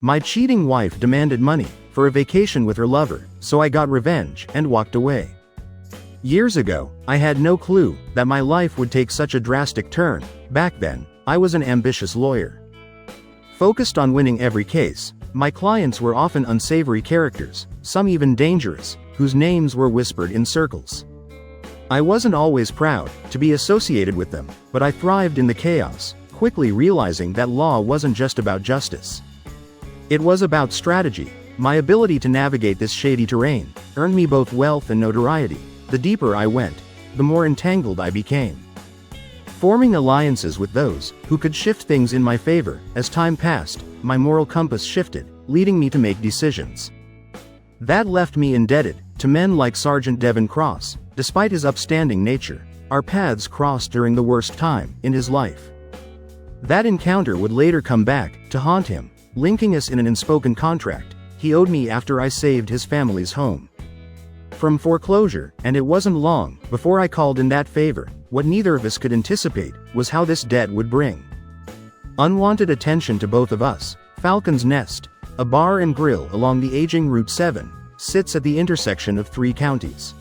My cheating wife demanded money for a vacation with her lover, so I got revenge and walked away. Years ago, I had no clue that my life would take such a drastic turn. Back then, I was an ambitious lawyer. Focused on winning every case, my clients were often unsavory characters, some even dangerous, whose names were whispered in circles. I wasn't always proud to be associated with them, but I thrived in the chaos, quickly realizing that law wasn't just about justice. It was about strategy. My ability to navigate this shady terrain earned me both wealth and notoriety. The deeper I went, the more entangled I became, forming alliances with those who could shift things in my favor. As time passed, my moral compass shifted, leading me to make decisions that left me indebted to men like Sergeant Devin Cross. Despite his upstanding nature, our paths crossed during the worst time in his life. That encounter would later come back to haunt him, linking us in an unspoken contract he owed me after I saved his family's home from foreclosure, and it wasn't long before I called in that favor. What neither of us could anticipate was how this debt would bring unwanted attention to both of us. Falcon's Nest, a bar and grill along the aging Route 7, sits at the intersection of 3 counties.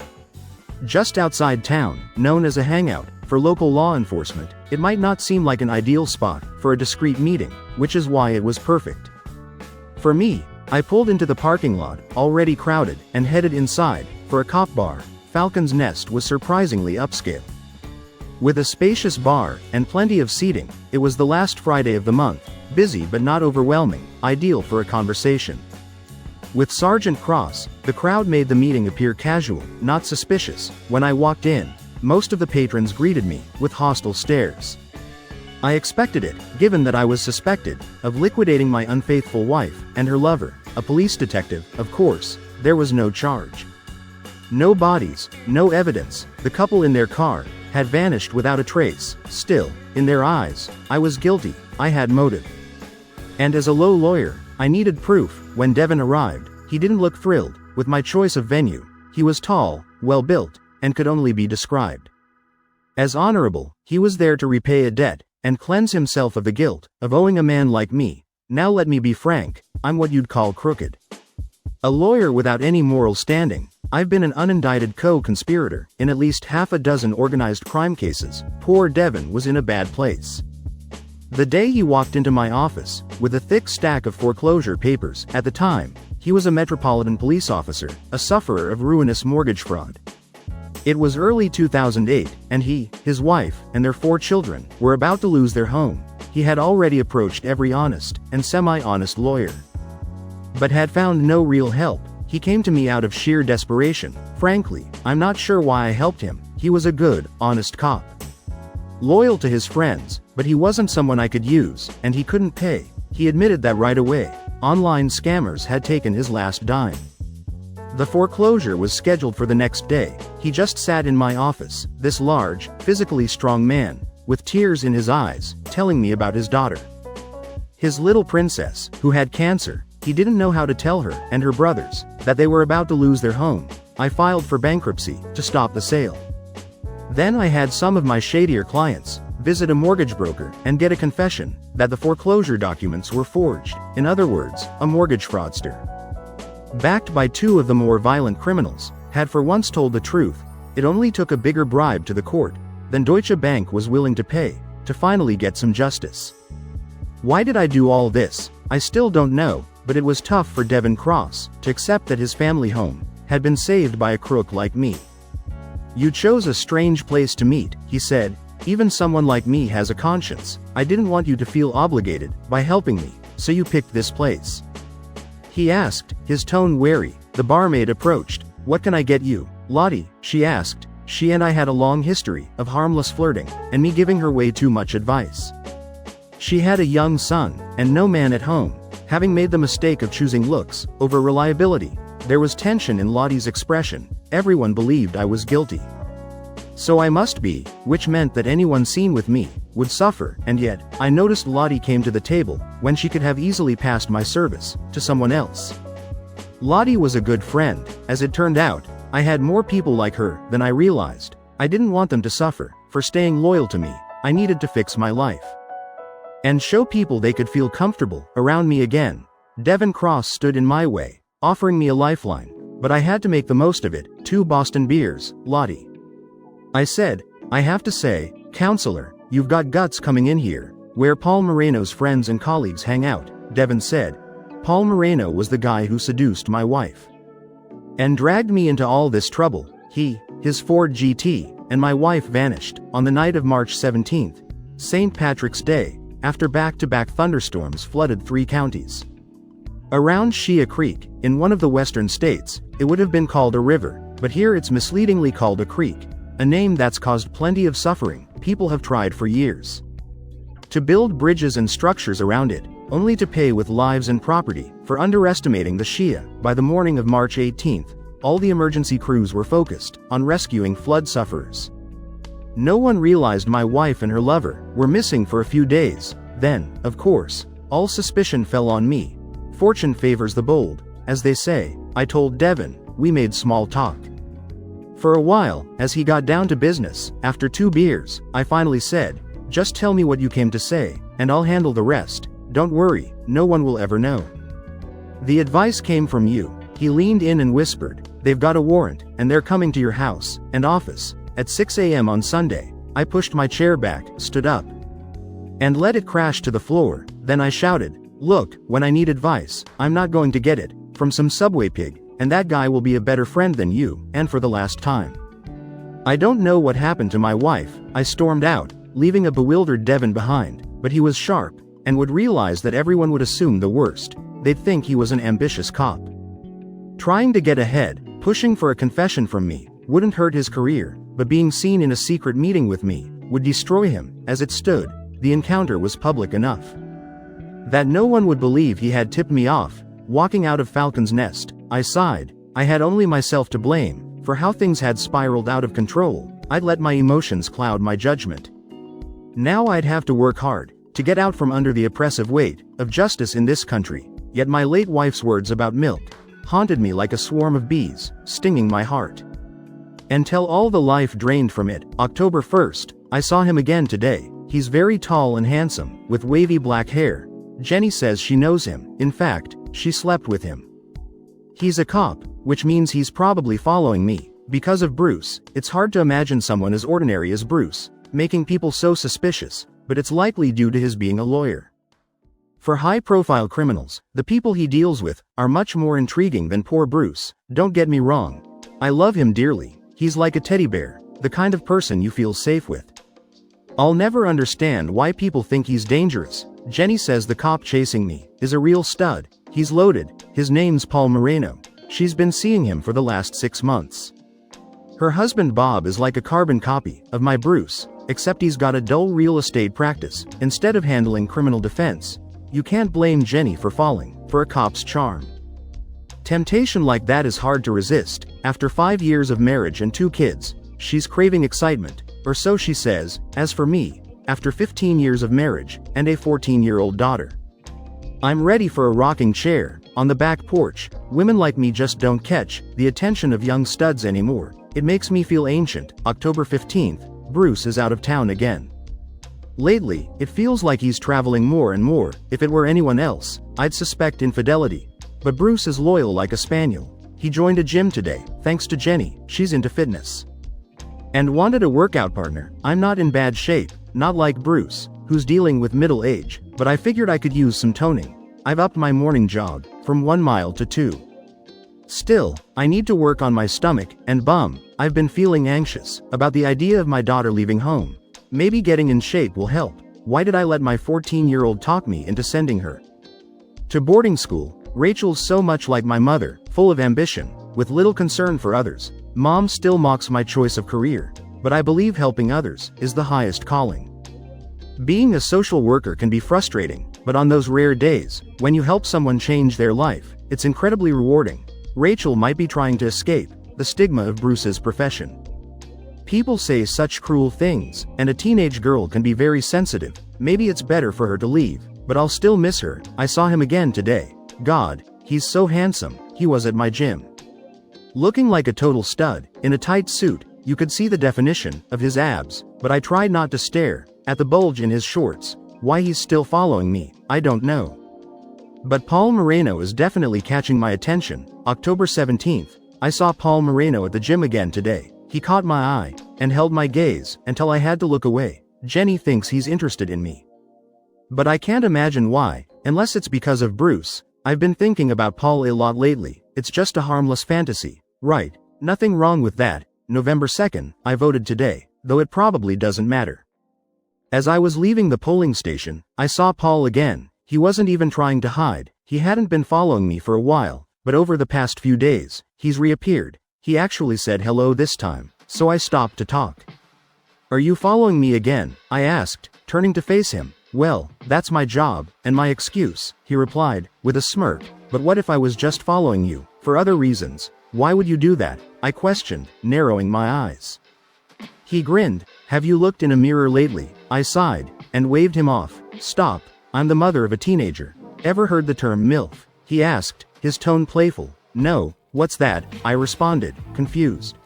Just outside town, known as a hangout for local law enforcement, it might not seem like an ideal spot for a discreet meeting, which is why it was perfect for me. I pulled into the parking lot, already crowded, and headed inside for a cop bar. Falcon's Nest was surprisingly upscale. With a spacious bar and plenty of seating, it was the last Friday of the month, busy but not overwhelming, ideal for a conversation. With Sergeant Cross, the crowd made the meeting appear casual, not suspicious. When I walked in, most of the patrons greeted me with hostile stares. I expected it, given that I was suspected of liquidating my unfaithful wife and her lover. A police detective, of course. There was no charge. No bodies, no evidence. The couple in their car had vanished without a trace. Still, in their eyes, I was guilty. I had motive. And as a low lawyer, I needed proof. When Devin arrived, he didn't look thrilled with my choice of venue. He was tall, well-built, and could only be described as honorable. He was there to repay a debt and cleanse himself of the guilt of owing a man like me. Now let me be frank, I'm what you'd call crooked. A lawyer without any moral standing. I've been an unindicted co-conspirator in at least half a dozen organized crime cases. Poor Devin was in a bad place. The day he walked into my office, with a thick stack of foreclosure papers. At the time, he was a Metropolitan Police officer, a sufferer of ruinous mortgage fraud. It was early 2008, and he, his wife, and their 4 children were about to lose their home. He had already approached every honest and semi-honest lawyer, but had found no real help. He came to me out of sheer desperation. Frankly, I'm not sure why I helped him. He was a good, honest cop, loyal to his friends, but he wasn't someone I could use, and he couldn't pay. He admitted that right away. Online scammers had taken his last dime. The foreclosure was scheduled for the next day. He just sat in my office, this large, physically strong man, with tears in his eyes, telling me about his daughter, his little princess, who had cancer. He didn't know how to tell her and her brothers that they were about to lose their home. I filed for bankruptcy to stop the sale. Then I had some of my shadier clients visit a mortgage broker and get a confession that the foreclosure documents were forged. In other words, a mortgage fraudster, backed by 2 of the more violent criminals, had for once told the truth. It only took a bigger bribe to the court than Deutsche Bank was willing to pay to finally get some justice. Why did I do all this? I still don't know, but it was tough for Devin Cross to accept that his family home had been saved by a crook like me. You chose a strange place to meet, he said. Even someone like me has a conscience. I didn't want you to feel obligated by helping me, so you picked this place. He asked, his tone wary. The barmaid approached. What can I get you, Lottie? She asked. She and I had a long history of harmless flirting, and me giving her way too much advice. She had a young son, and no man at home. Having made the mistake of choosing looks over reliability, there was tension in Lottie's expression. Everyone believed I was guilty, so I must be, which meant that anyone seen with me would suffer. And yet, I noticed Lottie came to the table when she could have easily passed my service to someone else. Lottie was a good friend. As it turned out, I had more people like her than I realized. I didn't want them to suffer for staying loyal to me. I needed to fix my life and show people they could feel comfortable around me again. Devon Cross stood in my way, offering me a lifeline, but I had to make the most of it. 2 Boston beers, Lottie. I said, I have to say, counselor, you've got guts coming in here, where Paul Moreno's friends and colleagues hang out. Devon said. Paul Moreno was the guy who seduced my wife and dragged me into all this trouble. He, his Ford GT, and my wife vanished on the night of March 17th, St. Patrick's Day, after back-to-back thunderstorms flooded 3 counties. Around Shea Creek, in one of the western states, it would have been called a river, but here it's misleadingly called a creek, a name that's caused plenty of suffering. People have tried for years to build bridges and structures around it, only to pay with lives and property for underestimating the Shea. By the morning of March 18th, all the emergency crews were focused on rescuing flood sufferers. No one realized my wife and her lover were missing for a few days. Then, of course, all suspicion fell on me. Fortune favors the bold, as they say. I told Devon. We made small talk for a while, as he got down to business. After 2 beers, I finally said, just tell me what you came to say, and I'll handle the rest. Don't worry, no one will ever know. The advice came from you. He leaned in and whispered, they've got a warrant, and they're coming to your house and office at 6 a.m. on Sunday. I pushed my chair back, stood up, and let it crash to the floor. Then I shouted, look, when I need advice, I'm not going to get it from some subway pig, and that guy will be a better friend than you, and for the last time. I don't know what happened to my wife. I stormed out, leaving a bewildered Devon behind, but he was sharp, and would realize that everyone would assume the worst. They'd think he was an ambitious cop trying to get ahead. Pushing for a confession from me wouldn't hurt his career, but being seen in a secret meeting with me would destroy him. As it stood, the encounter was public enough that no one would believe he had tipped me off. Walking out of Falcon's Nest, I sighed. I had only myself to blame for how things had spiraled out of control. I'd let my emotions cloud my judgment. Now I'd have to work hard to get out from under the oppressive weight of justice in this country. Yet my late wife's words about milk haunted me like a swarm of bees, stinging my heart until all the life drained from it. October 1st, I saw him again today. He's very tall and handsome, with wavy black hair. Jenny says she knows him. In fact, she slept with him. He's a cop, which means he's probably following me. Because of Bruce, it's hard to imagine someone as ordinary as Bruce making people so suspicious, but it's likely due to his being a lawyer. For high-profile criminals, the people he deals with are much more intriguing than poor Bruce. Don't get me wrong. I love him dearly. He's like a teddy bear, the kind of person you feel safe with. I'll never understand why people think he's dangerous. Jenny says the cop chasing me is a real stud. He's loaded. His name's Paul Moreno. She's been seeing him for the last 6 months. Her husband Bob is like a carbon copy of my Bruce, except he's got a dull real estate practice instead of handling criminal defense. You can't blame Jenny for falling for a cop's charm. Temptation like that is hard to resist. After 5 years of marriage and 2 kids, she's craving excitement, or so she says. As for me, after 15 years of marriage and a 14-year-old daughter, I'm ready for a rocking chair on the back porch. Women like me just don't catch the attention of young studs anymore. It makes me feel ancient. October 15th, Bruce is out of town again. Lately, it feels like he's traveling more and more. If it were anyone else, I'd suspect infidelity. But Bruce is loyal like a spaniel. He joined a gym today, thanks to Jenny. She's into fitness and wanted a workout partner. I'm not in bad shape, not like Bruce, who's dealing with middle age, but I figured I could use some toning. I've upped my morning jog from 1 mile to 2. Still, I need to work on my stomach and bum. I've been feeling anxious about the idea of my daughter leaving home. Maybe getting in shape will help. Why did I let my 14-year-old talk me into sending her to boarding school? Rachel's so much like my mother, full of ambition, with little concern for others. Mom still mocks my choice of career, but I believe helping others is the highest calling. Being a social worker can be frustrating, but on those rare days, when you help someone change their life, it's incredibly rewarding. Rachel might be trying to escape the stigma of Bruce's profession. People say such cruel things, and a teenage girl can be very sensitive. Maybe it's better for her to leave, but I'll still miss her. I saw him again today. God, he's so handsome. He was at my gym, looking like a total stud. In a tight suit, you could see the definition of his abs, but I tried not to stare at the bulge in his shorts. Why he's still following me, I don't know. But Paul Moreno is definitely catching my attention. October 17th, I saw Paul Moreno at the gym again today. He caught my eye, and held my gaze, until I had to look away. Jenny thinks he's interested in me. But I can't imagine why, unless it's because of Bruce. I've been thinking about Paul a lot lately. It's just a harmless fantasy, right? Nothing wrong with that. November 2nd, I voted today, though it probably doesn't matter. As I was leaving the polling station, I saw Paul again. He wasn't even trying to hide. He hadn't been following me for a while, but over the past few days, he's reappeared. He actually said hello this time, so I stopped to talk. "Are you following me again?" I asked, turning to face him. "Well, that's my job, and my excuse," he replied, with a smirk. "But what if I was just following you, for other reasons? Why would you do that?" I questioned, narrowing my eyes. He grinned. "Have you looked in a mirror lately?" I sighed, and waved him off. "Stop, I'm the mother of a teenager." "Ever heard the term MILF?" he asked, his tone playful. "No, what's that?" I responded, confused.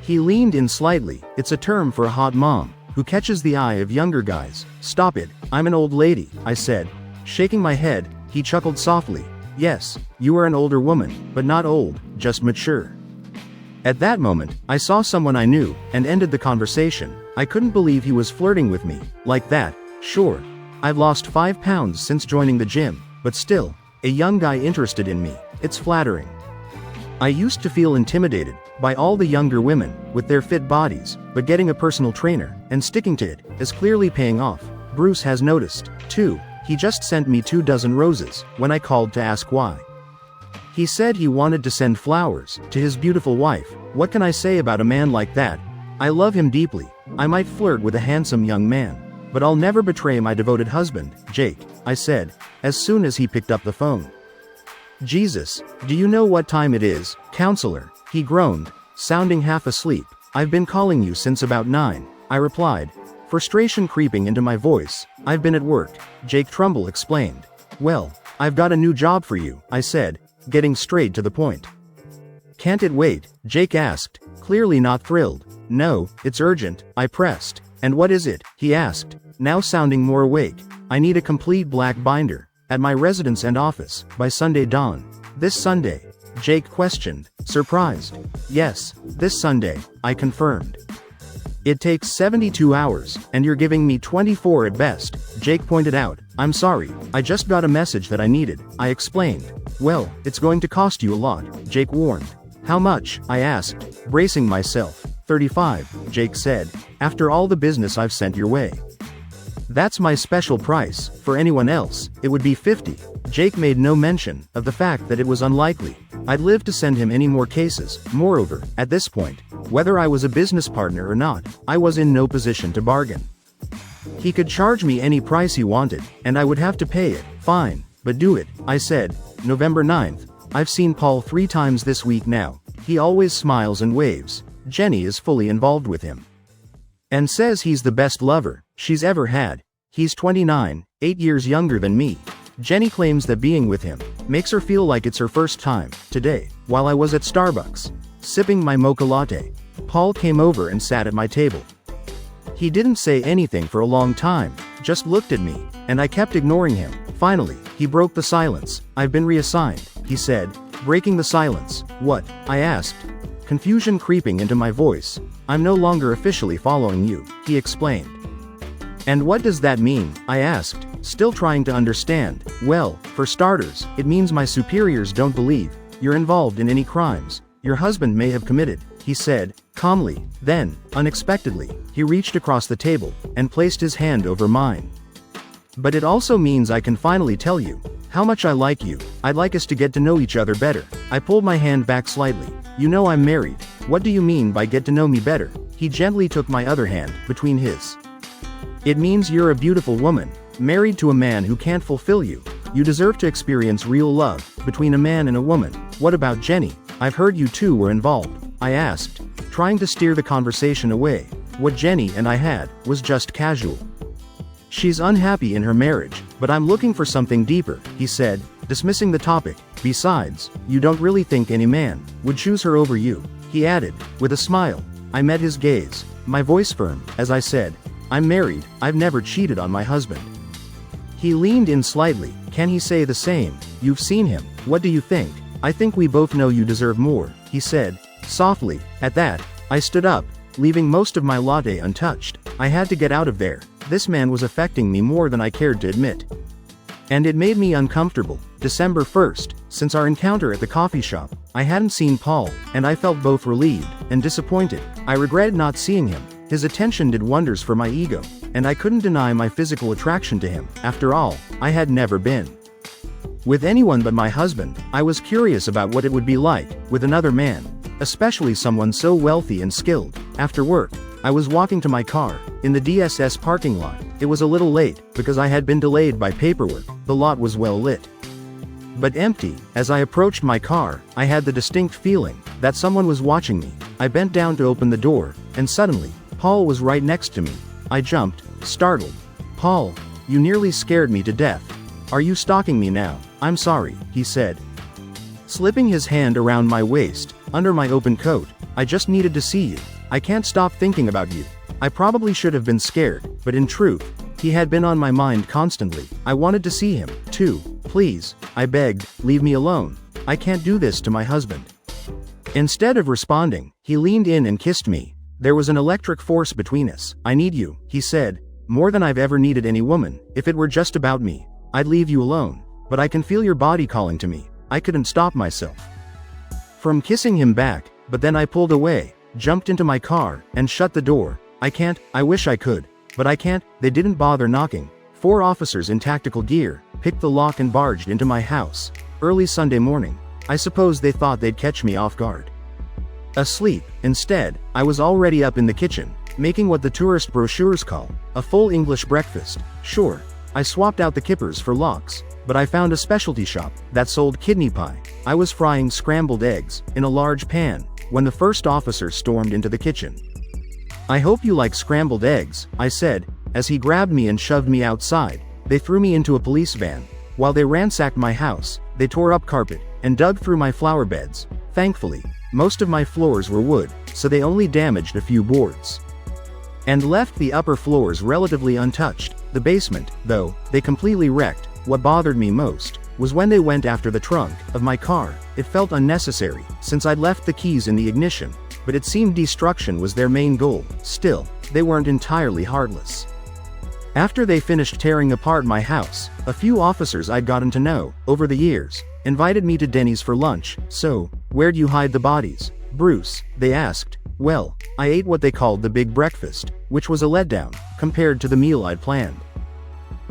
He leaned in slightly. "It's a term for a hot mom, who catches the eye of younger guys." "Stop it, I'm an old lady," I said. Shaking my head, he chuckled softly. "Yes, you are an older woman, but not old, just mature." At that moment, I saw someone I knew, and ended the conversation. I couldn't believe he was flirting with me, like that. Sure, I've lost 5 pounds since joining the gym, but still, a young guy interested in me, it's flattering. I used to feel intimidated by all the younger women, with their fit bodies, but getting a personal trainer, and sticking to it, is clearly paying off. Bruce has noticed, too. He just sent me 24 roses, when I called to ask why. He said he wanted to send flowers to his beautiful wife. What can I say about a man like that? I love him deeply. I might flirt with a handsome young man, but I'll never betray my devoted husband, Jake, I said, as soon as he picked up the phone. "Jesus, do you know what time it is, counselor?" he groaned, sounding half asleep. "I've been calling you since about 9, I replied, frustration creeping into my voice. "I've been at work," Jake Trumbull explained. "Well, I've got a new job for you," I said, getting straight to the point. "Can't it wait?" Jake asked, clearly not thrilled. "No, it's urgent," I pressed. "And what is it?" he asked, now sounding more awake. "I need a complete black binder, at my residence and office, by Sunday dawn." "This Sunday?" Jake questioned, surprised. "Yes, this Sunday," I confirmed. "It takes 72 hours, and you're giving me 24 at best," Jake pointed out. "I'm sorry, I just got a message that I needed," I explained. "Well, it's going to cost you a lot," Jake warned. "How much?" I asked, bracing myself. 35, Jake said, "after all the business I've sent your way." "That's my special price. For anyone else, it would be 50. Jake made no mention of the fact that it was unlikely I'd live to send him any more cases. Moreover, at this point, whether I was a business partner or not, I was in no position to bargain. He could charge me any price he wanted, and I would have to pay it. "Fine, but do it," I said. November 9th, I've seen Paul 3 times this week now. He always smiles and waves. Jenny is fully involved with him, and says he's the best lover she's ever had. He's 29, 8 years younger than me. Jenny claims that being with him makes her feel like it's her first time. Today, while I was at Starbucks, sipping my mocha latte, Paul came over and sat at my table. He didn't say anything for a long time, just looked at me, and I kept ignoring him. Finally, he broke the silence. "I've been reassigned," he said, breaking the silence. "What?" I asked, confusion creeping into my voice. "I'm no longer officially following you," he explained. "And what does that mean?" I asked, still trying to understand. "Well, for starters, it means my superiors don't believe you're involved in any crimes your husband may have committed," he said, calmly. Then, unexpectedly, he reached across the table and placed his hand over mine. "But it also means I can finally tell you how much I like you. I'd like us to get to know each other better." I pulled my hand back slightly. "You know I'm married. What do you mean by get to know me better?" He gently took my other hand between his. "It means you're a beautiful woman, married to a man who can't fulfill you. You deserve to experience real love between a man and a woman." "What about Jenny? I've heard you two were involved," I asked, trying to steer the conversation away. What Jenny and I had was just casual. "She's unhappy in her marriage, but I'm looking for something deeper," he said, dismissing the topic. "Besides, you don't really think any man would choose her over you," he added, with a smile. I met his gaze, my voice firm, as I said, "I'm married, I've never cheated on my husband." He leaned in slightly. Can he say the same? You've seen him. What do you think? I think we both know you deserve more, he said, softly. At that, I stood up, leaving most of my latte untouched. I had to get out of there. This man was affecting me more than I cared to admit. And it made me uncomfortable. December 1st, since our encounter at the coffee shop, I hadn't seen Paul, and I felt both relieved and disappointed. I regretted not seeing him. His attention did wonders for my ego, and I couldn't deny my physical attraction to him. After all, I had never been with anyone but my husband. I was curious about what it would be like with another man, especially someone so wealthy and skilled. After work, I was walking to my car in the DSS parking lot. It was a little late because I had been delayed by paperwork. The lot was well lit, but empty. As I approached my car, I had the distinct feeling that someone was watching me. I bent down to open the door, and suddenly, Paul was right next to me. I jumped, startled. Paul, you nearly scared me to death. Are you stalking me now? I'm sorry, he said, slipping his hand around my waist, under my open coat. I just needed to see you. I can't stop thinking about you. I probably should have been scared, but in truth, he had been on my mind constantly. I wanted to see him, too. Please, I begged, leave me alone. I can't do this to my husband. Instead of responding, he leaned in and kissed me. There was an electric force between us. I need you, he said, more than I've ever needed any woman. If it were just about me, I'd leave you alone. But I can feel your body calling to me. I couldn't stop myself from kissing him back, but then I pulled away, jumped into my car, and shut the door. I can't. I wish I could, but I can't. They didn't bother knocking. 4 officers in tactical gear picked the lock and barged into my house. Early Sunday morning. I suppose they thought they'd catch me off guard. Asleep. Instead, I was already up in the kitchen, making what the tourist brochures call a full English breakfast. Sure, I swapped out the kippers for lox, but I found a specialty shop that sold kidney pie. I was frying scrambled eggs in a large pan when the first officer stormed into the kitchen. I hope you like scrambled eggs, I said, as he grabbed me and shoved me outside. They threw me into a police van. While they ransacked my house, they tore up carpet and dug through my flower beds. Thankfully, most of my floors were wood, so they only damaged a few boards and left the upper floors relatively untouched. The basement, though, they completely wrecked. What bothered me most was when they went after the trunk of my car. It felt unnecessary, since I'd left the keys in the ignition, but it seemed destruction was their main goal. Still, they weren't entirely heartless. After they finished tearing apart my house, a few officers I'd gotten to know over the years invited me to Denny's for lunch. So, where'd you hide the bodies, Bruce? They asked. Well, I ate what they called the big breakfast, which was a letdown compared to the meal I'd planned.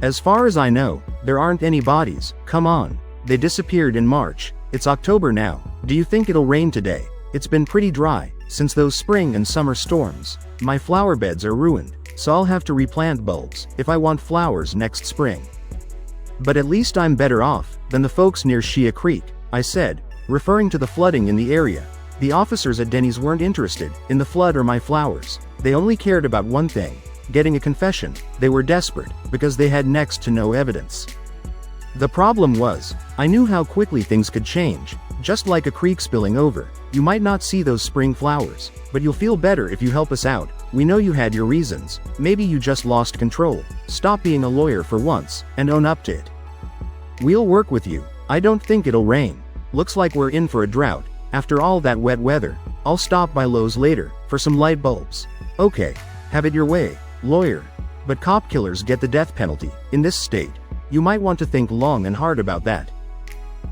As far as I know, there aren't any bodies. Come on. They disappeared in March. It's October now. Do you think it'll rain today? It's been pretty dry since those spring and summer storms. My flower beds are ruined, so I'll have to replant bulbs if I want flowers next spring. But at least I'm better off than the folks near Shea Creek, I said, referring to the flooding in the area. The officers at Denny's weren't interested in the flood or my flowers. They only cared about one thing: getting a confession. They were desperate because they had next to no evidence. The problem was, I knew how quickly things could change. Just like a creek spilling over. You might not see those spring flowers, but you'll feel better if you help us out. We know you had your reasons. Maybe you just lost control. Stop being a lawyer for once, and own up to it. We'll work with you. I don't think it'll rain. Looks like we're in for a drought. After all that wet weather, I'll stop by Lowe's later for some light bulbs. Okay, have it your way, lawyer. But cop killers get the death penalty in this state. You might want to think long and hard about that.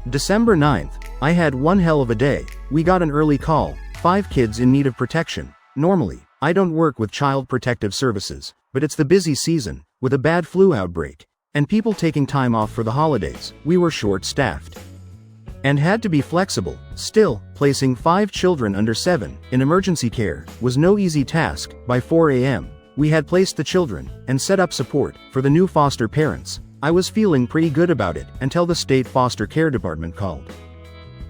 December 9th, I had one hell of a day. We got an early call, 5 kids in need of protection. Normally, I don't work with Child Protective Services, but it's the busy season, with a bad flu outbreak, and people taking time off for the holidays. We were short-staffed and had to be flexible. Still, placing 5 children under 7 in emergency care was no easy task. By 4 a.m., we had placed the children and set up support for the new foster parents. I was feeling pretty good about it until the state foster care department called.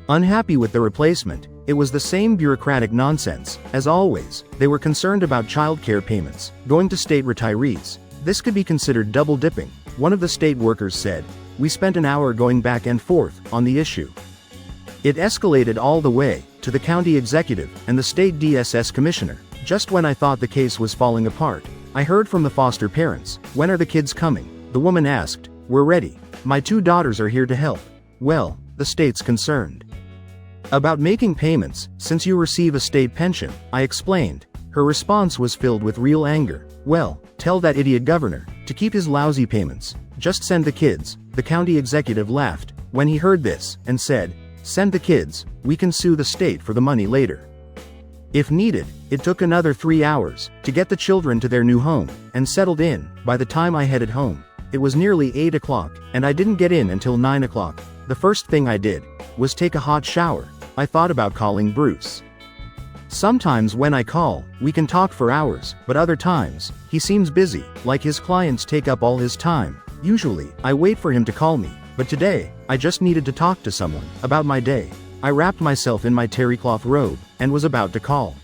Unhappy with the replacement, it was the same bureaucratic nonsense. As always, they were concerned about childcare payments going to state retirees. This could be considered double dipping, one of the state workers said. We spent an hour going back and forth on the issue. It escalated all the way to the county executive and the state DSS commissioner. Just when I thought the case was falling apart, I heard from the foster parents. When are the kids coming? The woman asked. we're ready. My 2 daughters are here to help. Well, the state's concerned about making payments, since you receive a state pension, I explained. Her response was filled with real anger. Well, tell that idiot governor to keep his lousy payments. Just send the kids. The county executive laughed when he heard this, and said, send the kids, we can sue the state for the money later. If needed. It took another 3 hours to get the children to their new home and settled in. By the time I headed home, it was nearly 8 o'clock, and I didn't get in until 9 o'clock. The first thing I did was take a hot shower. I thought about calling Bruce. Sometimes when I call, we can talk for hours, but other times, he seems busy, like his clients take up all his time. Usually, I wait for him to call me, but today, I just needed to talk to someone about my day. I wrapped myself in my terry cloth robe and was about to call.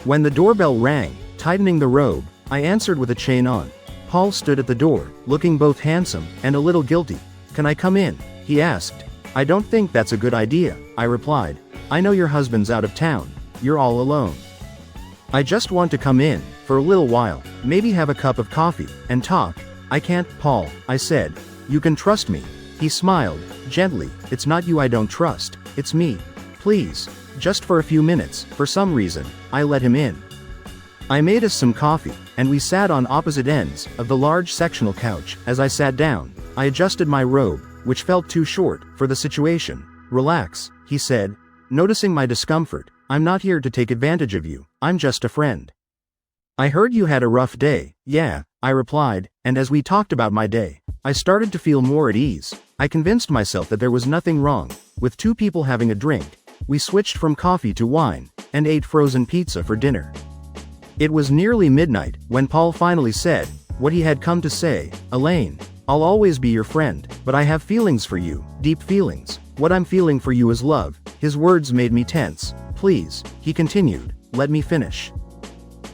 When the doorbell rang, tightening the robe, I answered with a chain on. Paul stood at the door, looking both handsome and a little guilty. Can I come in? He asked. I don't think that's a good idea, I replied. I know your husband's out of town. You're all alone. I just want to come in, for a little while, maybe have a cup of coffee, and talk. I can't, Paul, I said. You can trust me. He smiled, gently. It's not you I don't trust, it's me. Please, just for a few minutes. For some reason, I let him in. I made us some coffee, and we sat on opposite ends of the large sectional couch. As I sat down, I adjusted my robe, which felt too short for the situation. Relax, he said, noticing my discomfort. I'm not here to take advantage of you, I'm just a friend. I heard you had a rough day. Yeah, I replied, and as we talked about my day, I started to feel more at ease. I convinced myself that there was nothing wrong with 2 people having a drink. We switched from coffee to wine, and ate frozen pizza for dinner. It was nearly midnight when Paul finally said what he had come to say. Elaine, I'll always be your friend, but I have feelings for you, deep feelings. What I'm feeling for you is love. His words made me tense. Please, he continued, let me finish.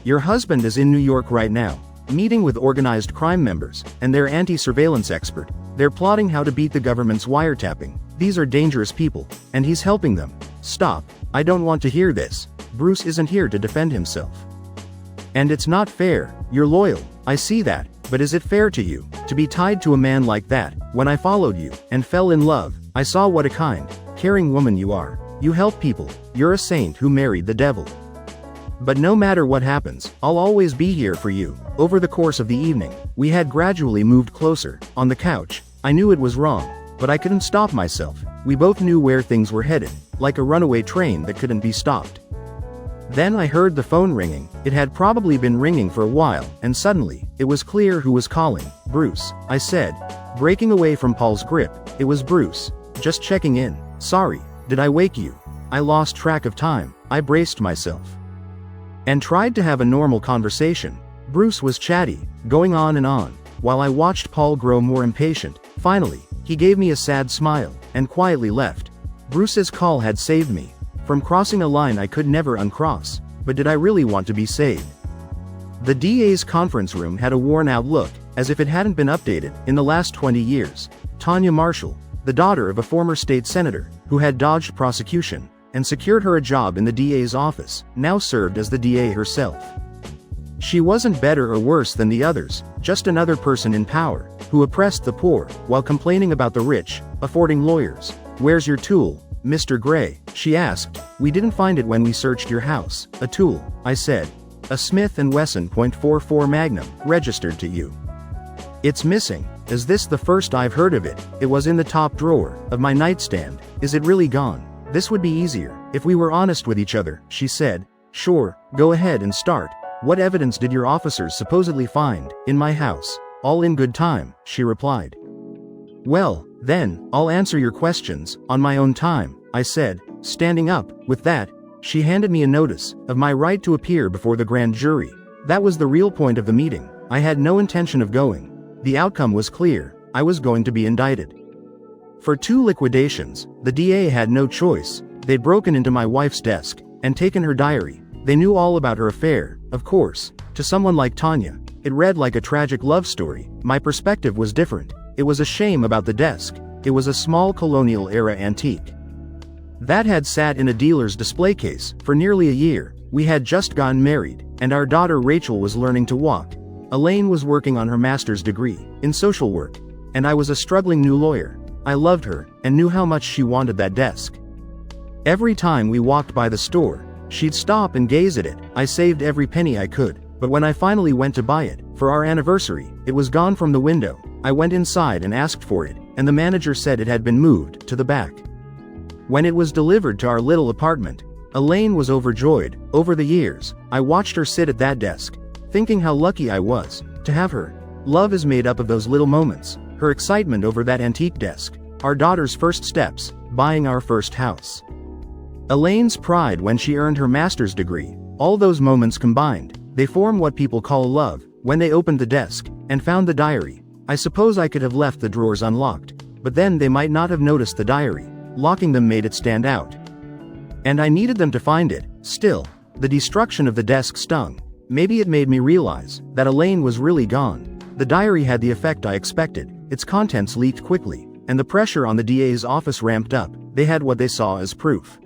Your husband is in New York right now, meeting with organized crime members and their anti-surveillance expert. They're plotting how to beat the government's wiretapping. These are dangerous people, and he's helping them. Stop. I don't want to hear this. Bruce isn't here to defend himself. And it's not fair. You're loyal. I see that, but is it fair to you to be tied to a man like that? When I followed you and fell in love, I saw what a kind, caring woman you are. You help people. You're a saint who married the devil. But no matter what happens, I'll always be here for you. Over the course of the evening, we had gradually moved closer. On the couch, I knew it was wrong, but I couldn't stop myself. We both knew where things were headed, like a runaway train that couldn't be stopped. Then I heard the phone ringing. It had probably been ringing for a while, and suddenly, it was clear who was calling. Bruce, I said, breaking away from Paul's grip. It was Bruce. Just checking in. Sorry, did I wake you? I lost track of time. I braced myself and tried to have a normal conversation. Bruce was chatty, going on and on, while I watched Paul grow more impatient. Finally, he gave me a sad smile, and quietly left. Bruce's call had saved me from crossing a line I could never uncross. But did I really want to be saved? The DA's conference room had a worn-out look, as if it hadn't been updated in the last 20 years. Tanya Marshall, the daughter of a former state senator, who had dodged prosecution and secured her a job in the DA's office, now served as the DA herself. She wasn't better or worse than the others, just another person in power, who oppressed the poor, while complaining about the rich, affording lawyers. Where's your tool, Mr. Gray? She asked. We didn't find it when we searched your house. A tool, I said. A Smith & Wesson .44 Magnum, registered to you. It's missing. Is this the first I've heard of it? It was in the top drawer of my nightstand. Is it really gone? This would be easier if we were honest with each other, she said. Sure, go ahead and start. What evidence did your officers supposedly find in my house? All in good time, she replied. Well, then, I'll answer your questions on my own time, I said, standing up. With that, she handed me a notice of my right to appear before the grand jury. That was the real point of the meeting. I had no intention of going. The outcome was clear. I was going to be indicted. For 2 liquidations, the DA had no choice. They'd broken into my wife's desk and taken her diary. They knew all about her affair, of course. To someone like Tanya, it read like a tragic love story. My perspective was different. It was a shame about the desk. It was a small colonial-era antique that had sat in a dealer's display case for nearly a year. We had just gotten married, and our daughter Rachel was learning to walk. Elaine was working on her master's degree in social work, and I was a struggling new lawyer. I loved her, and knew how much she wanted that desk. Every time we walked by the store, she'd stop and gaze at it. I saved every penny I could, but when I finally went to buy it, for our anniversary, it was gone from the window. I went inside and asked for it, and the manager said it had been moved to the back. When it was delivered to our little apartment, Elaine was overjoyed. Over the years, I watched her sit at that desk, thinking how lucky I was to have her. Love is made up of those little moments. Her excitement over that antique desk, our daughter's first steps, buying our first house. Elaine's pride when she earned her master's degree. All those moments combined, they form what people call love. When they opened the desk and found the diary, I suppose I could have left the drawers unlocked, but then they might not have noticed the diary. Locking them made it stand out. And I needed them to find it. Still, the destruction of the desk stung. Maybe it made me realize that Elaine was really gone. The diary had the effect I expected. Its contents leaked quickly, and the pressure on the DA's office ramped up. They had what they saw as proof.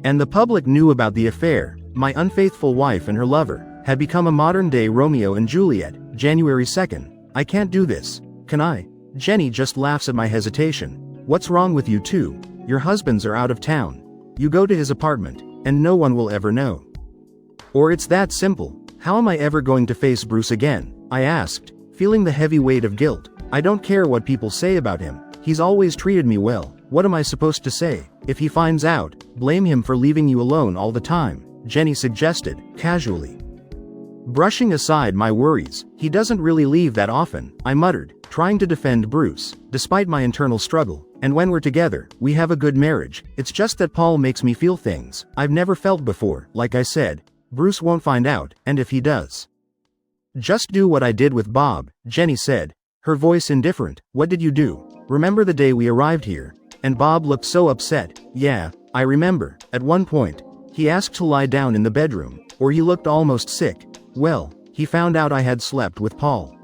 And the public knew about the affair. My unfaithful wife and her lover had become a modern-day Romeo and Juliet. January 2nd. I can't do this, can I? Jenny just laughs at my hesitation. What's wrong with you two? Your husbands are out of town. You go to his apartment, and no one will ever know. Or it's that simple. How am I ever going to face Bruce again? I asked, feeling the heavy weight of guilt. I don't care what people say about him. He's always treated me well. What am I supposed to say? If he finds out, blame him for leaving you alone all the time, Jenny suggested, casually. Brushing aside my worries, he doesn't really leave that often, I muttered, trying to defend Bruce, despite my internal struggle. And when we're together, we have a good marriage. It's just that Paul makes me feel things I've never felt before. Like I said, Bruce won't find out, and if he does, just do what I did with Bob, Jenny said, her voice indifferent. What did you do? Remember the day we arrived here? And Bob looked so upset. Yeah, I remember. At one point, he asked to lie down in the bedroom, or he looked almost sick. Well, he found out I had slept with Paul.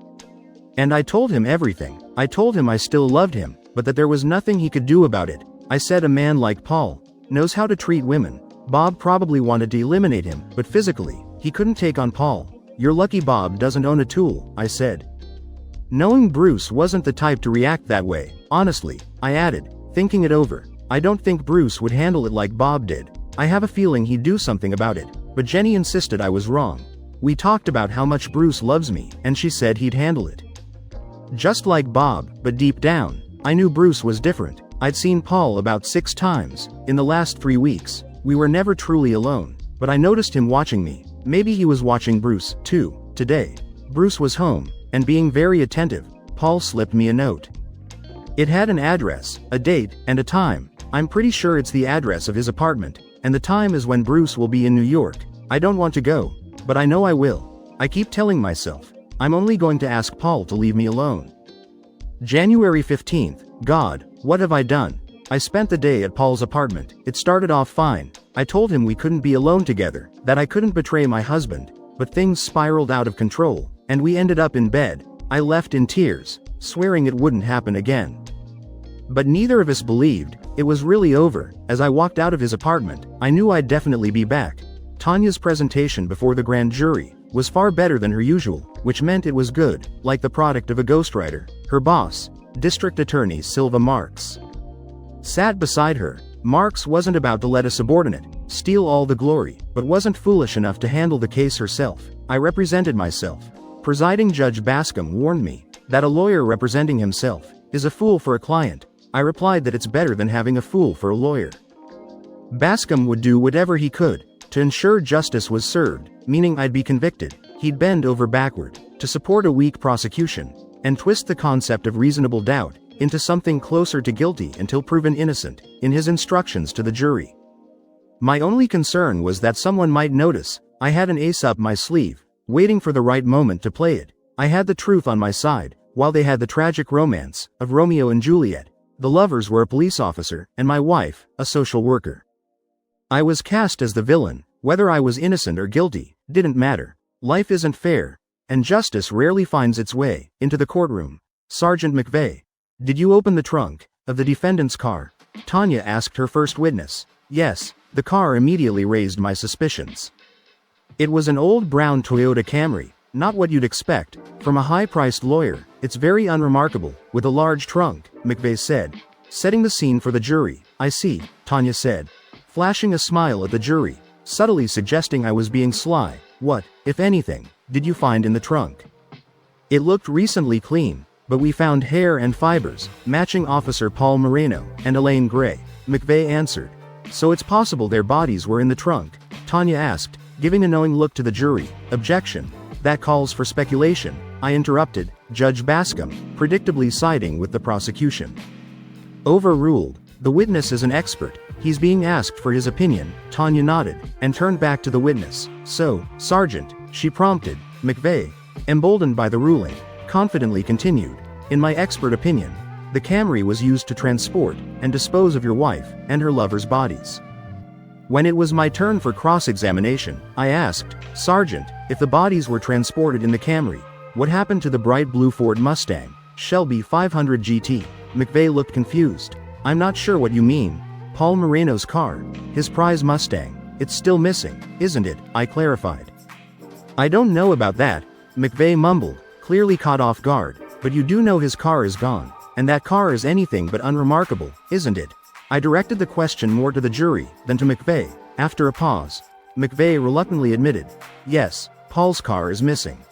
And I told him everything. I told him I still loved him, but that there was nothing he could do about it. I said a man like Paul knows how to treat women. Bob probably wanted to eliminate him, but physically, he couldn't take on Paul. You're lucky Bob doesn't own a tool, I said. Knowing Bruce wasn't the type to react that way, honestly, I added, thinking it over. I don't think Bruce would handle it like Bob did. I have a feeling he'd do something about it, but Jenny insisted I was wrong. We talked about how much Bruce loves me, and she said he'd handle it just like Bob, but deep down, I knew Bruce was different. I'd seen Paul about 6 times in the last 3 weeks. We were never truly alone, but I noticed him watching me. Maybe he was watching Bruce, too. Today, Bruce was home, and being very attentive, Paul slipped me a note. It had an address, a date, and a time. I'm pretty sure it's the address of his apartment, and the time is when Bruce will be in New York. I don't want to go, but I know I will. I keep telling myself, I'm only going to ask Paul to leave me alone. January 15th. God, what have I done? I spent the day at Paul's apartment. It started off fine. I told him we couldn't be alone together, that I couldn't betray my husband, but things spiraled out of control, and we ended up in bed. I left in tears, swearing it wouldn't happen again. But neither of us believed it was really over. As I walked out of his apartment, I knew I'd definitely be back. Tanya's presentation before the grand jury was far better than her usual, which meant it was good, like the product of a ghostwriter. Her boss, District Attorney Silva Marks, sat beside her. Marks wasn't about to let a subordinate steal all the glory, but wasn't foolish enough to handle the case herself. I represented myself. Presiding Judge Bascom warned me that a lawyer representing himself is a fool for a client. I replied that it's better than having a fool for a lawyer. Bascom would do whatever he could to ensure justice was served, meaning I'd be convicted. He'd bend over backward to support a weak prosecution and twist the concept of reasonable doubt into something closer to guilty until proven innocent in his instructions to the jury. My only concern was that someone might notice I had an ace up my sleeve, waiting for the right moment to play it. I had the truth on my side, while they had the tragic romance of Romeo and Juliet. The lovers were a police officer, and my wife, a social worker. I was cast as the villain. Whether I was innocent or guilty didn't matter. Life isn't fair, and justice rarely finds its way into the courtroom. Sergeant McVeigh, did you open the trunk of the defendant's car? Tanya asked her first witness. Yes. The car immediately raised my suspicions. It was an old brown Toyota Camry, Not what you'd expect from a high-priced lawyer. It's very unremarkable, with a large trunk, McVeigh said, setting the scene for the jury. I see, Tanya said, flashing a smile at the jury, subtly suggesting I was being sly. What, if anything, did you find in the trunk? It looked recently clean, but we found hair and fibers, matching Officer Paul Moreno and Elaine Gray, McVeigh answered. So it's possible their bodies were in the trunk? Tanya asked, giving a knowing look to the jury. Objection. That calls for speculation, I interrupted, Judge Bascom, predictably siding with the prosecution. Overruled. The witness is an expert. He's being asked for his opinion. Tanya nodded, and turned back to the witness. So, Sergeant, she prompted. McVeigh, emboldened by the ruling, confidently continued. In my expert opinion, the Camry was used to transport and dispose of your wife and her lover's bodies. When it was my turn for cross-examination, I asked, Sergeant, if the bodies were transported in the Camry, what happened to the bright blue Ford Mustang, Shelby 500 GT? McVeigh looked confused. I'm not sure what you mean. Paul Moreno's car, his prize Mustang, it's still missing, isn't it? I clarified. I don't know about that, McVeigh mumbled, clearly caught off guard, but you do know his car is gone, and that car is anything but unremarkable, isn't it? I directed the question more to the jury than to McVeigh. After a pause, McVeigh reluctantly admitted, yes, Paul's car is missing.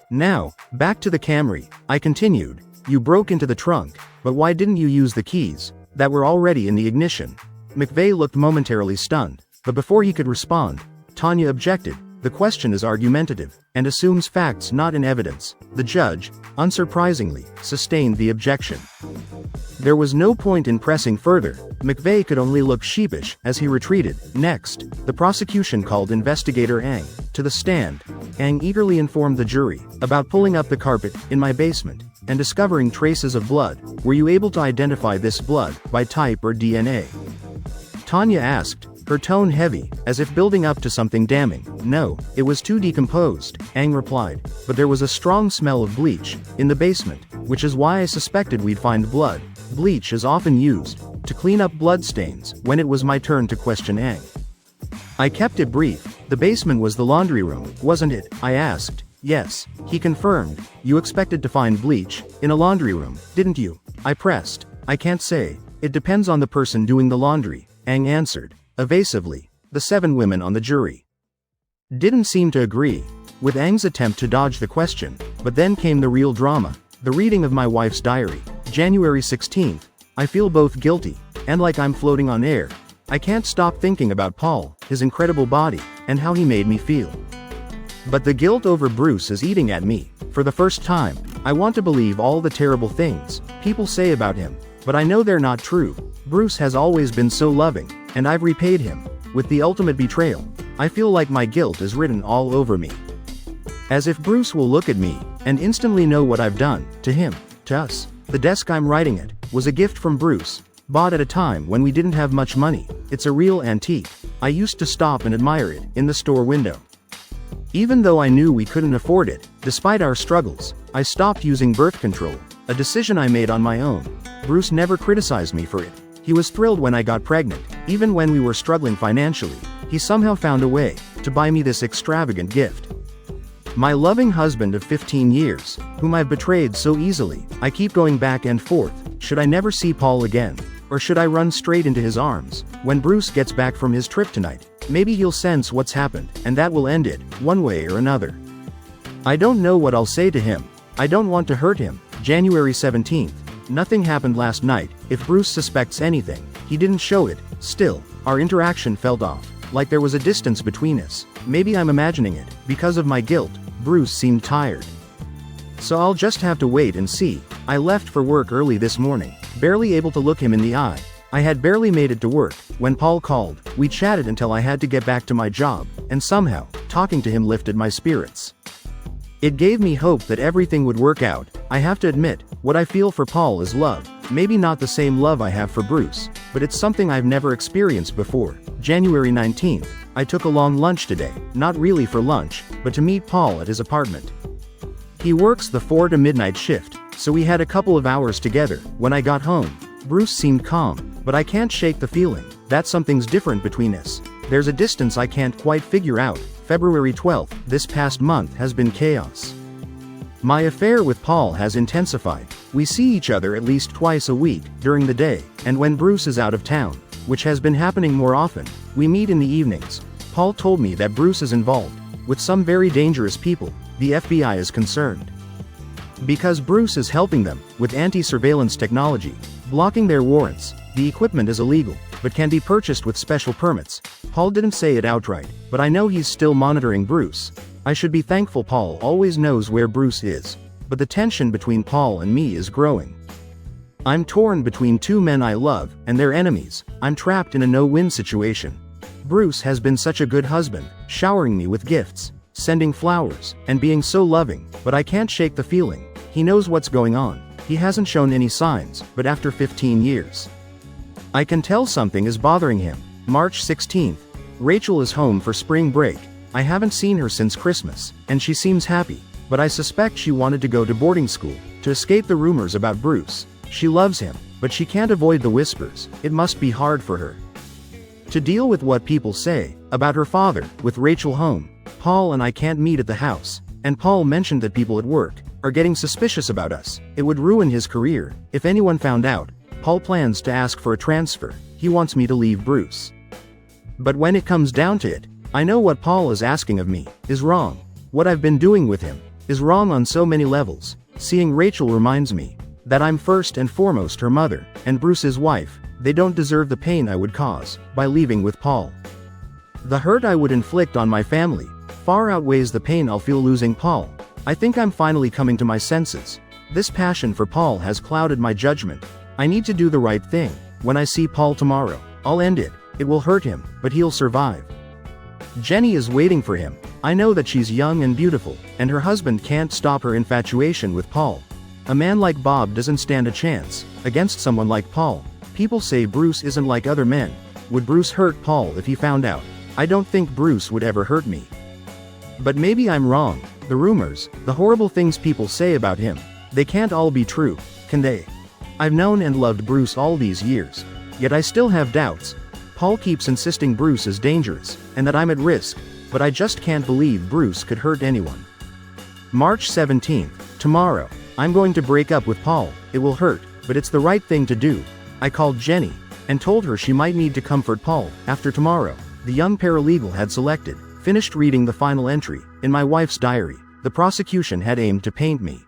Now, back to the Camry, I continued. You broke into the trunk, but why didn't you use the keys that were already in the ignition? McVeigh looked momentarily stunned, but before he could respond, Tanya objected. The question is argumentative, and assumes facts not in evidence. The judge, unsurprisingly, sustained the objection. There was no point in pressing further. McVeigh could only look sheepish as he retreated. Next, the prosecution called Investigator Ang to the stand. Ang eagerly informed the jury about pulling up the carpet in my basement and discovering traces of blood. Were you able to identify this blood by type or DNA? Tanya asked, her tone heavy, as if building up to something damning. No, it was too decomposed, Ang replied, but there was a strong smell of bleach in the basement, which is why I suspected we'd find blood. Bleach is often used to clean up bloodstains. When it was my turn to question Ang, I kept it brief. The basement was the laundry room, wasn't it? I asked. Yes, he confirmed. You expected to find bleach in a laundry room, didn't you? I pressed. I can't say. It depends on the person doing the laundry, Ang answered, evasively. The 7 women on the jury didn't seem to agree with Ang's attempt to dodge the question, but then came the real drama. The reading of my wife's diary. January 16th. I feel both guilty and like I'm floating on air. I can't stop thinking about Paul, his incredible body, and how he made me feel. But the guilt over Bruce is eating at me. For the first time, I want to believe all the terrible things people say about him, but I know they're not true. Bruce has always been so loving, and I've repaid him with the ultimate betrayal. I feel like my guilt is written all over me. As if Bruce will look at me and instantly know what I've done to him, to us. The desk I'm writing at was a gift from Bruce, bought at a time when we didn't have much money. It's a real antique. I used to stop and admire it in the store window. Even though I knew we couldn't afford it, despite our struggles, I stopped using birth control, a decision I made on my own. Bruce never criticized me for it. He was thrilled when I got pregnant. Even when we were struggling financially, he somehow found a way to buy me this extravagant gift. My loving husband of 15 years, whom I've betrayed so easily. I keep going back and forth. Should I never see Paul again? Or should I run straight into his arms? When Bruce gets back from his trip tonight, maybe he'll sense what's happened, and that will end it, one way or another. I don't know what I'll say to him. I don't want to hurt him. January 17th. Nothing happened last night. If Bruce suspects anything, he didn't show it. Still, our interaction felt off, like there was a distance between us. Maybe I'm imagining it. Because of my guilt, Bruce seemed tired. So I'll just have to wait and see. I left for work early this morning, barely able to look him in the eye. I had barely made it to work when Paul called. We chatted until I had to get back to my job, and somehow, talking to him lifted my spirits. It gave me hope that everything would work out. I have to admit, what I feel for Paul is love. Maybe not the same love I have for Bruce, but it's something I've never experienced before. January 19th. I took a long lunch today, not really for lunch, but to meet Paul at his apartment. He works the 4 to midnight shift, so we had a couple of hours together. When I got home, Bruce seemed calm, but I can't shake the feeling that something's different between us. There's a distance I can't quite figure out. February 12th, this past month has been chaos. My affair with Paul has intensified. We see each other at least twice a week, during the day, and when Bruce is out of town, which has been happening more often, we meet in the evenings. Paul told me that Bruce is involved with some very dangerous people. The FBI is concerned because Bruce is helping them with anti-surveillance technology, blocking their warrants. The equipment is illegal, but can be purchased with special permits. Paul didn't say it outright, but I know he's still monitoring Bruce. I should be thankful Paul always knows where Bruce is, but the tension between Paul and me is growing. I'm torn between two men I love, and their enemies. I'm trapped in a no-win situation. Bruce has been such a good husband, showering me with gifts, sending flowers, and being so loving, but I can't shake the feeling. He knows what's going on. He hasn't shown any signs, but after 15 years, I can tell something is bothering him. March 16th. Rachel is home for spring break. I haven't seen her since Christmas, and she seems happy, but I suspect she wanted to go to boarding school to escape the rumors about Bruce. She loves him, but she can't avoid the whispers. It must be hard for her to deal with what people say about her father. With Rachel home, Paul and I can't meet at the house, and Paul mentioned that people at work are getting suspicious about us. It would ruin his career if anyone found out. Paul plans to ask for a transfer. He wants me to leave Bruce. But when it comes down to it, I know what Paul is asking of me is wrong. What I've been doing with him is wrong on so many levels. Seeing Rachel reminds me that I'm first and foremost her mother, and Bruce's wife. They don't deserve the pain I would cause by leaving with Paul. The hurt I would inflict on my family far outweighs the pain I'll feel losing Paul. I think I'm finally coming to my senses. This passion for Paul has clouded my judgment. I need to do the right thing. When I see Paul tomorrow, I'll end it. It will hurt him, but he'll survive. Jenny is waiting for him. I know that she's young and beautiful, and her husband can't stop her infatuation with Paul. A man like Bob doesn't stand a chance against someone like Paul. People say Bruce isn't like other men. Would Bruce hurt Paul if he found out? I don't think Bruce would ever hurt me. But maybe I'm wrong. The rumors, the horrible things people say about him, they can't all be true, can they? I've known and loved Bruce all these years, yet I still have doubts. Paul keeps insisting Bruce is dangerous, and that I'm at risk, but I just can't believe Bruce could hurt anyone. March 17th, tomorrow, I'm going to break up with Paul. It will hurt, but it's the right thing to do. I called Jenny, and told her she might need to comfort Paul. After tomorrow, the young paralegal had finished reading the final entry in my wife's diary. The prosecution had aimed to paint me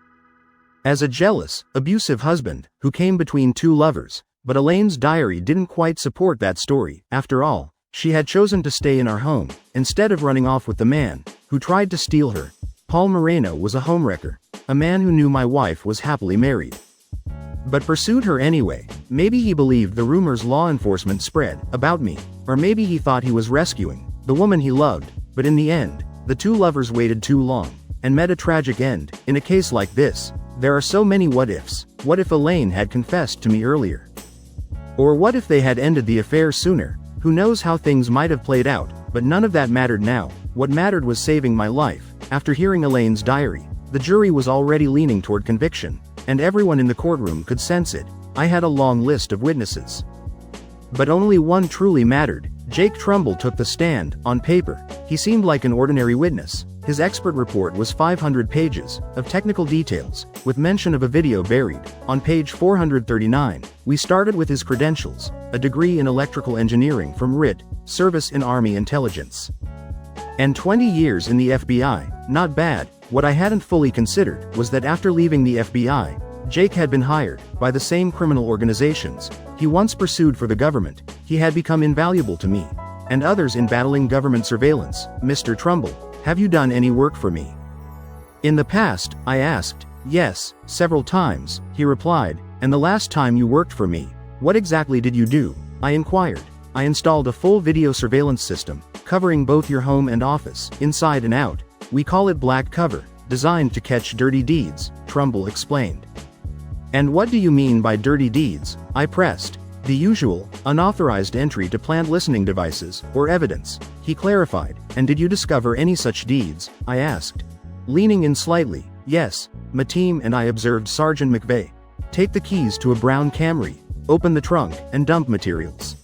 as a jealous, abusive husband who came between two lovers, but Elaine's diary didn't quite support that story. After all, she had chosen to stay in our home, instead of running off with the man who tried to steal her. Paul Moreno was a homewrecker, a man who knew my wife was happily married, but pursued her anyway. Maybe he believed the rumors law enforcement spread about me, or maybe he thought he was rescuing the woman he loved, but in the end, the two lovers waited too long, and met a tragic end. In a case like this, there are so many what-ifs. What if Elaine had confessed to me earlier? Or what if they had ended the affair sooner? Who knows how things might have played out, but none of that mattered now. What mattered was saving my life. After hearing Elaine's diary, the jury was already leaning toward conviction, and everyone in the courtroom could sense it. I had a long list of witnesses, but only one truly mattered. Jake Trumbull took the stand. On paper, he seemed like an ordinary witness. His expert report was 500 pages of technical details, with mention of a video buried on page 439. We started with his credentials: a degree in electrical engineering from RIT, Service in Army Intelligence, and 20 years in the FBI. Not bad. What I hadn't fully considered was that after leaving the FBI, Jake had been hired by the same criminal organizations he once pursued for the government. He had become invaluable to me and others in battling government surveillance. Mr. Trumbull, have you done any work for me in the past? I asked. Yes, several times, he replied. And the last time you worked for me, what exactly did you do? I inquired. I installed a full video surveillance system, covering both your home and office, inside and out. We call it Black Cover, designed to catch dirty deeds, Trumbull explained. And what do you mean by dirty deeds? I pressed. The usual, unauthorized entry to plant listening devices, or evidence, he clarified. And did you discover any such deeds? I asked. Leaning in slightly. Yes, my team and I observed Sergeant McVeigh take the keys to a brown Camry, open the trunk, and dump materials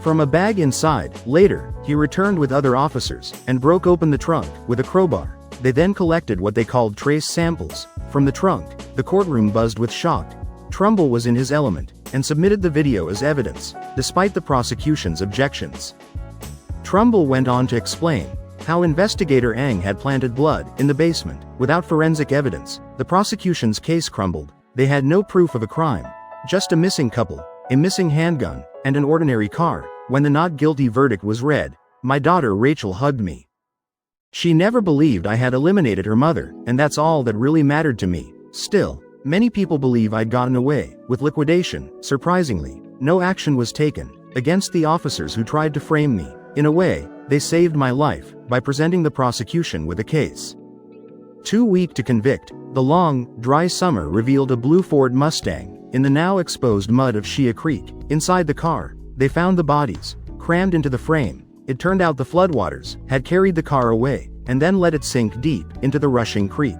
from a bag inside. Later, he returned with other officers, and broke open the trunk with a crowbar. They then collected what they called trace samples from the trunk. The courtroom buzzed with shock. Trumbull was in his element, and submitted the video as evidence, despite the prosecution's objections. Trumbull went on to explain how investigator Ang had planted blood in the basement. Without forensic evidence, the prosecution's case crumbled. They had no proof of a crime, just a missing couple, a missing handgun, and an ordinary car. When the not guilty verdict was read, my daughter Rachel hugged me. She never believed I had eliminated her mother, and that's all that really mattered to me. Still, many people believe I'd gotten away with liquidation. Surprisingly, no action was taken against the officers who tried to frame me. In a way, they saved my life by presenting the prosecution with a case too weak to convict. The long, dry summer revealed a blue Ford Mustang in the now exposed mud of Shea Creek. Inside the car, they found the bodies crammed into the frame. It turned out the floodwaters had carried the car away and then let it sink deep into the rushing creek.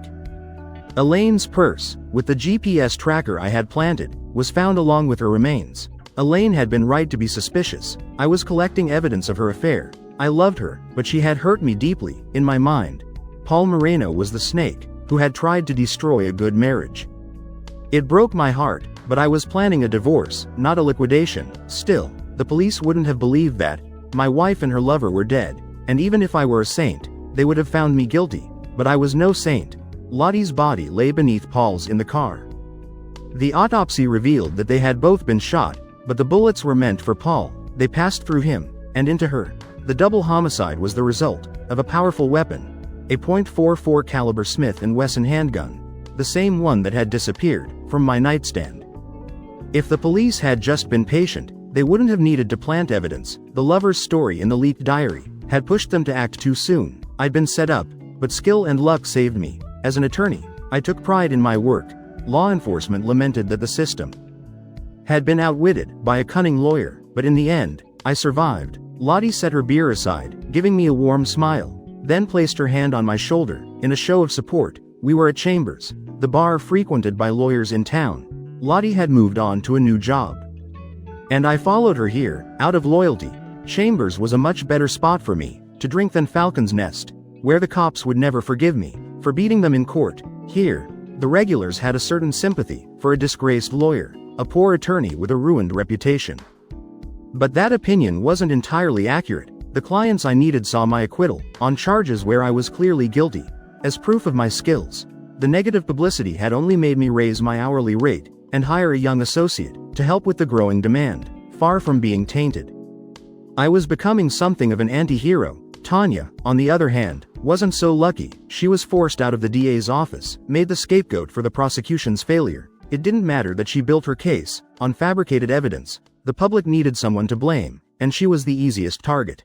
Elaine's purse, with the GPS tracker I had planted, was found along with her remains. Elaine had been right to be suspicious. I was collecting evidence of her affair. I loved her, but she had hurt me deeply. In my mind, Paul Moreno was the snake who had tried to destroy a good marriage. It broke my heart, but I was planning a divorce, not a liquidation. Still, the police wouldn't have believed that. My wife and her lover were dead, and even if I were a saint, they would have found me guilty. But I was no saint. Lottie's body lay beneath Paul's in the car. The autopsy revealed that they had both been shot, but the bullets were meant for Paul. They passed through him and into her. The double homicide was the result of a powerful weapon, a .44 caliber Smith & Wesson handgun, the same one that had disappeared from my nightstand. If the police had just been patient, they wouldn't have needed to plant evidence. The lover's story in the leaked diary had pushed them to act too soon. I'd been set up, but skill and luck saved me. As an attorney, I took pride in my work. Law enforcement lamented that the system had been outwitted by a cunning lawyer, but in the end, I survived. Lottie set her beer aside, giving me a warm smile, then placed her hand on my shoulder. In a show of support, we were at Chambers, the bar frequented by lawyers in town. Lottie had moved on to a new job, and I followed her here, out of loyalty. Chambers was a much better spot for me to drink than Falcon's Nest, where the cops would never forgive me for beating them in court. Here, the regulars had a certain sympathy for a disgraced lawyer, a poor attorney with a ruined reputation. But that opinion wasn't entirely accurate. The clients I needed saw my acquittal on charges where I was clearly guilty as proof of my skills. The negative publicity had only made me raise my hourly rate and hire a young associate to help with the growing demand. Far from being tainted, I was becoming something of an anti-hero. Tanya, on the other hand, wasn't so lucky. She was forced out of the DA's office, made the scapegoat for the prosecution's failure. It didn't matter that she built her case on fabricated evidence. The public needed someone to blame, and she was the easiest target.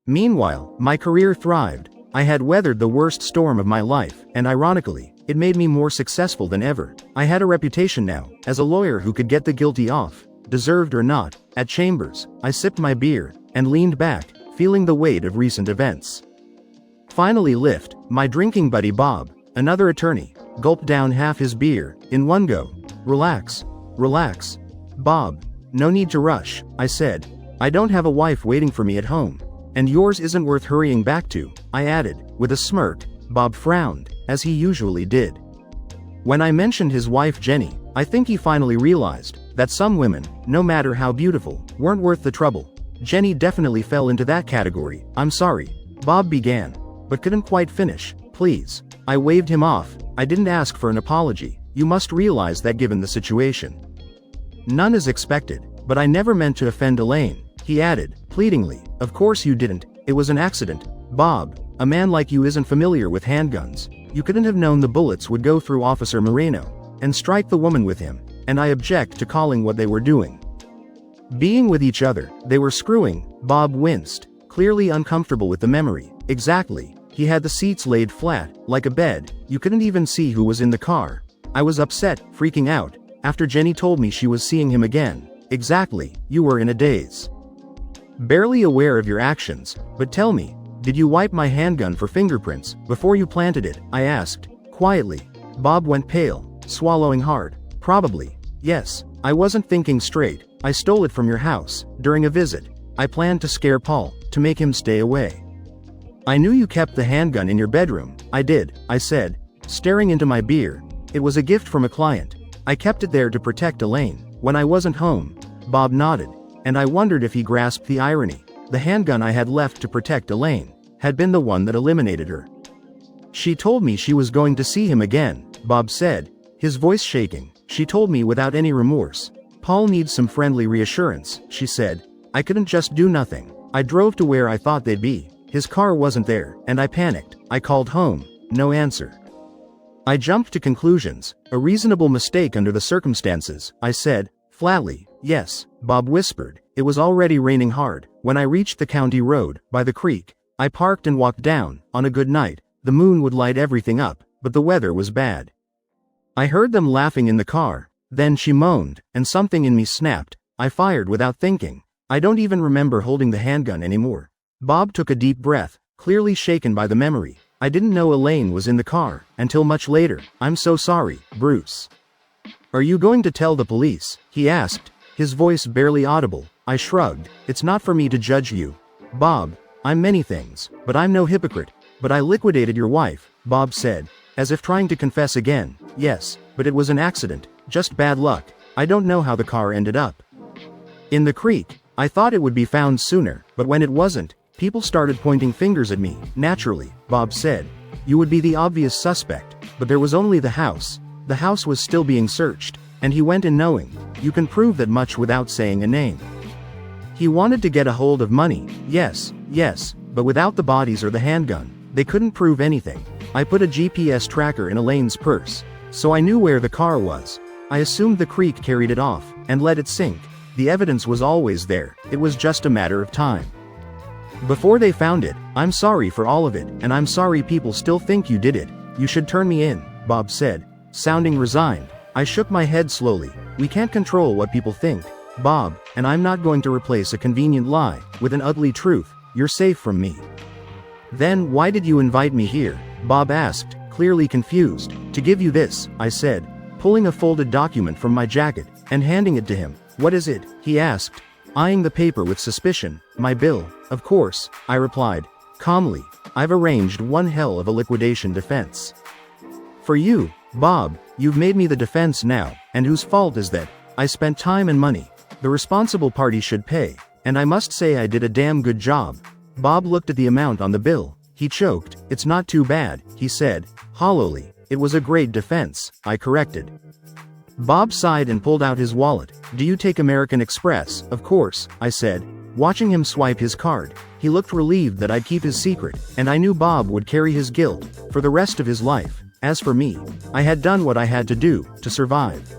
Meanwhile, my career thrived. I had weathered the worst storm of my life, and ironically, it made me more successful than ever. I had a reputation now as a lawyer who could get the guilty off, deserved or not. At Chambers, I sipped my beer and leaned back, feeling the weight of recent events. Finally, Lift, my drinking buddy Bob, another attorney, gulped down half his beer in one go. Relax, relax, Bob. No need to rush, I said. I don't have a wife waiting for me at home. And yours isn't worth hurrying back to, I added, with a smirk. Bob frowned, as he usually did. When I mentioned his wife Jenny, I think he finally realized that some women, no matter how beautiful, weren't worth the trouble. Jenny definitely fell into that category. I'm sorry, Bob began, but couldn't quite finish. Please. I waved him off. I didn't ask for an apology. You must realize that given the situation. None is expected, but I never meant to offend Elaine, he added, pleadingly. Of course you didn't. It was an accident. Bob, a man like you isn't familiar with handguns. You couldn't have known the bullets would go through Officer Moreno and strike the woman with him, and I object to calling what they were doing being with each other. They were screwing. Bob winced, clearly uncomfortable with the memory. Exactly. He had the seats laid flat, like a bed. You couldn't even see who was in the car. I was upset, freaking out, after Jenny told me she was seeing him again. Exactly. You were in a daze. Barely aware of your actions, but tell me, did you wipe my handgun for fingerprints before you planted it? I asked, quietly. Bob went pale, swallowing hard. Probably. Yes. I wasn't thinking straight. I stole it from your house during a visit. I planned to scare Paul, to make him stay away. I knew you kept the handgun in your bedroom. I did, I said, staring into my beer. It was a gift from a client. I kept it there to protect Elaine. When I wasn't home. Bob nodded, and I wondered if he grasped the irony. The handgun I had left to protect Elaine had been the one that eliminated her. She told me she was going to see him again, Bob said, his voice shaking. She told me without any remorse. Paul needs some friendly reassurance, she said. I couldn't just do nothing. I drove to where I thought they'd be. His car wasn't there, and I panicked. I called home. No answer. I jumped to conclusions. A reasonable mistake under the circumstances, I said, flatly. Yes, Bob whispered. It was already raining hard. When I reached the county road, by the creek, I parked and walked down. On a good night, the moon would light everything up, but the weather was bad. I heard them laughing in the car. Then she moaned, and something in me snapped. I fired without thinking. I don't even remember holding the handgun anymore. Bob took a deep breath, clearly shaken by the memory. I didn't know Elaine was in the car, until much later. I'm so sorry, Bruce. Are you going to tell the police? He asked, his voice barely audible. I shrugged. It's not for me to judge you. Bob, I'm many things, but I'm no hypocrite. But I liquidated your wife, Bob said, as if trying to confess again. Yes, but it was an accident, just bad luck. I don't know how the car ended up in the creek. I thought it would be found sooner, but when it wasn't, people started pointing fingers at me. Naturally, Bob said. You would be the obvious suspect, but there was only the house. The house was still being searched, and he went in knowing. You can prove that much without saying a name. He wanted to get a hold of money. Yes, but without the bodies or the handgun, they couldn't prove anything. I put a GPS tracker in Elaine's purse, so I knew where the car was. I assumed the creek carried it off, and let it sink. The evidence was always there. It was just a matter of time. Before they found it, I'm sorry for all of it, and I'm sorry people still think you did it. You should turn me in, Bob said, sounding resigned. I shook my head slowly. We can't control what people think, Bob, and I'm not going to replace a convenient lie with an ugly truth. You're safe from me. Then why did you invite me here? Bob asked, clearly confused. To give you this, I said, pulling a folded document from my jacket and handing it to him. What is it? He asked, eyeing the paper with suspicion. My bill, of course, I replied, calmly. I've arranged one hell of a liquidation defense. For you, Bob, you've made me the defense now, and whose fault is that? I spent time and money. The responsible party should pay, and I must say I did a damn good job. Bob looked at the amount on the bill. He choked. It's not too bad, he said, hollowly. It was a great defense, I corrected. Bob sighed and pulled out his wallet. Do you take American Express? Of course, I said, watching him swipe his card. He looked relieved that I'd keep his secret, and I knew Bob would carry his guilt for the rest of his life. As for me, I had done what I had to do to survive.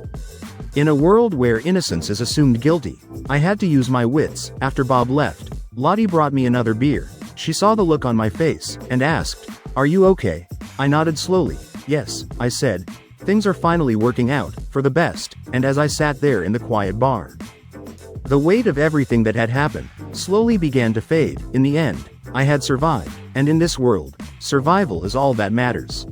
In a world where innocence is assumed guilty, I had to use my wits. After Bob left, Lottie brought me another beer. She saw the look on my face and asked, Are you okay? I nodded slowly. Yes, I said. Things are finally working out, for the best, and as I sat there in the quiet bar, the weight of everything that had happened slowly began to fade. In the end, I had survived, and in this world, survival is all that matters.